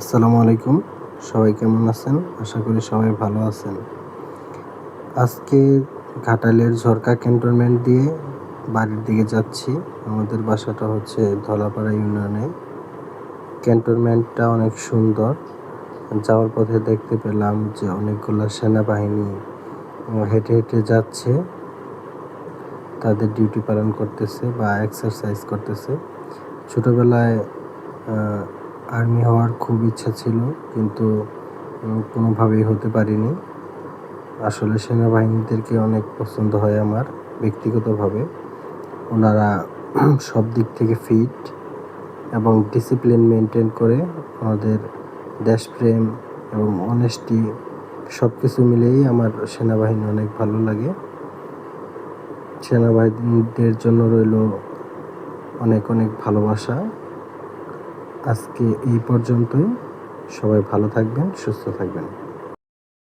আসসালামু আলাইকুম। সবাই কেমন আছেন? আশা করি সবাই ভালো আছেন। আজকে ঘাটাইলের ঝরকা ক্যান্টনমেন্ট দিয়ে বাড়ির দিকে যাচ্ছি। আমাদের বাসাটা হচ্ছে ধলাপাড়া ইউনিয়নে। ক্যান্টনমেন্টটা অনেক সুন্দর। যাওয়ার পথে দেখতে পেলাম যে অনেকগুলা সেনাবাহিনী হেঁটে, হেঁটে যাচ্ছে। তাদের ডিউটি পালন করতেছে বা এক্সারসাইজ করতেছে। ছোটবেলায় আর্মি হওয়ার খুব ইচ্ছা ছিল, কিন্তু কোনোভাবেই হতে পারিনি। আসলে সেনাবাহিনীদেরকে অনেক পছন্দ হয় আমার ব্যক্তিগতভাবে। ওনারা সব দিক থেকে ফিট এবং ডিসিপ্লিন মেনটেন করে। আমাদের দেশপ্রেম এবং অনেস্টি সব কিছু মিলেই আমার সেনাবাহিনী অনেক ভালো লাগে। সেনাবাহিনীদের জন্য রইল অনেক অনেক ভালোবাসা। আজকে এই পর্যন্তই। সবাই ভালো থাকবেন, সুস্থ থাকবেন।